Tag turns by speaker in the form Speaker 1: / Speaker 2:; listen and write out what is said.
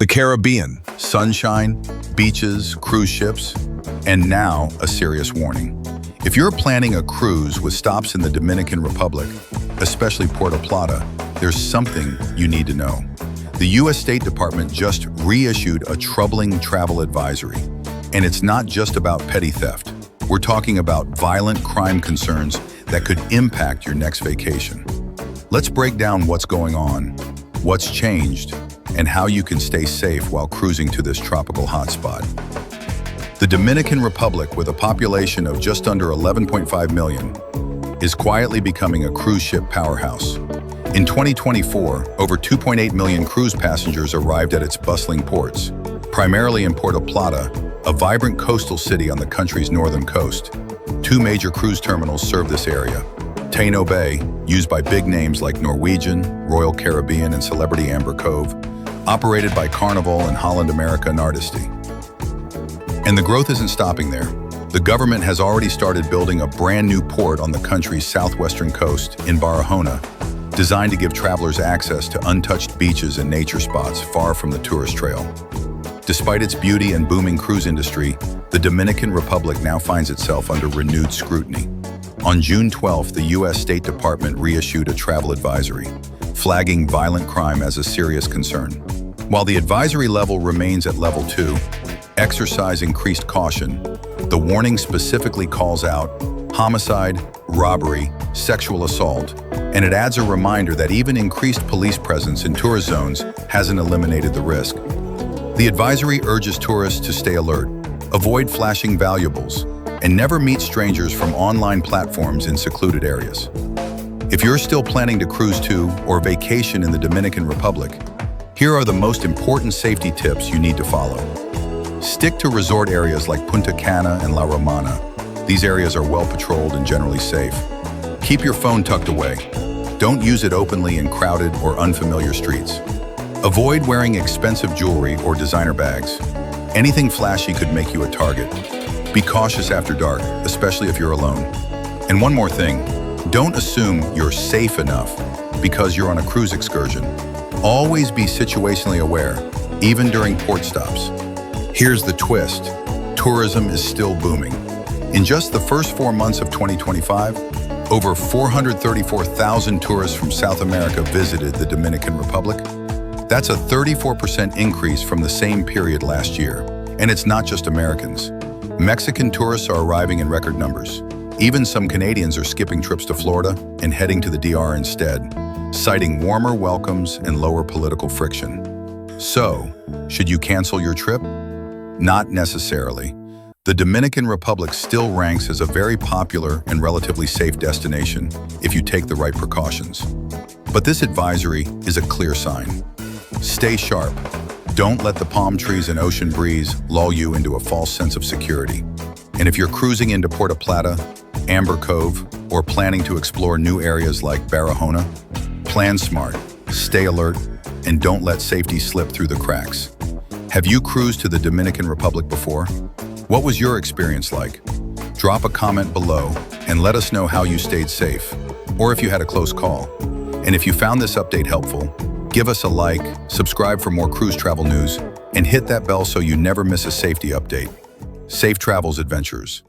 Speaker 1: The Caribbean, sunshine, beaches, cruise ships, and now a serious warning. If you're planning a cruise with stops in the Dominican Republic, especially Puerto Plata, there's something you need to know. The U.S. State Department just reissued a troubling travel advisory. And it's not just about petty theft. We're talking about violent crime concerns that could impact your next vacation. Let's break down what's going on, what's changed, and how you can stay safe while cruising to this tropical hotspot. The Dominican Republic, with a population of just under 11.5 million, is quietly becoming a cruise ship powerhouse. In 2024, over 2.8 million cruise passengers arrived at its bustling ports, primarily in Puerto Plata, a vibrant coastal city on the country's northern coast. Two major cruise terminals serve this area. Taino Bay, used by big names like Norwegian, Royal Caribbean, and celebrity Amber Cove, operated by Carnival and Holland America and Artisty. And the growth isn't stopping there. The government has already started building a brand new port on the country's southwestern coast in Barahona, designed to give travelers access to untouched beaches and nature spots far from the tourist trail. Despite its beauty and booming cruise industry, the Dominican Republic now finds itself under renewed scrutiny. On June 12th, the U.S. State Department reissued a travel advisory, flagging violent crime as a serious concern. While the advisory level remains at level 2, exercise increased caution. The warning specifically calls out homicide, robbery, sexual assault, and it adds a reminder that even increased police presence in tourist zones hasn't eliminated the risk. The advisory urges tourists to stay alert, avoid flashing valuables, and never meet strangers from online platforms in secluded areas. If you're still planning to cruise to or vacation in the Dominican Republic, here are the most important safety tips you need to follow. Stick to resort areas like Punta Cana and La Romana. These areas are well patrolled and generally safe. Keep your phone tucked away. Don't use it openly in crowded or unfamiliar streets. Avoid wearing expensive jewelry or designer bags. Anything flashy could make you a target. Be cautious after dark, especially if you're alone. And one more thing, don't assume you're safe enough because you're on a cruise excursion. Always be situationally aware, even during port stops. Here's the twist. Tourism is still booming. In just the first 4 months of 2025, over 434,000 tourists from South America visited the Dominican Republic. That's a 34% increase from the same period last year. And it's not just Americans. Mexican tourists are arriving in record numbers. Even some Canadians are skipping trips to Florida and heading to the DR instead, citing warmer welcomes and lower political friction. So, should you cancel your trip? Not necessarily. The Dominican Republic still ranks as a very popular and relatively safe destination if you take the right precautions. But this advisory is a clear sign. Stay sharp. Don't let the palm trees and ocean breeze lull you into a false sense of security. And if you're cruising into Puerto Plata, Amber Cove, or planning to explore new areas like Barahona, plan smart, stay alert, and don't let safety slip through the cracks. Have you cruised to the Dominican Republic before? What was your experience like? Drop a comment below and let us know how you stayed safe, or if you had a close call. And if you found this update helpful, give us a like, subscribe for more cruise travel news, and hit that bell so you never miss a safety update. Safe travels, adventurers.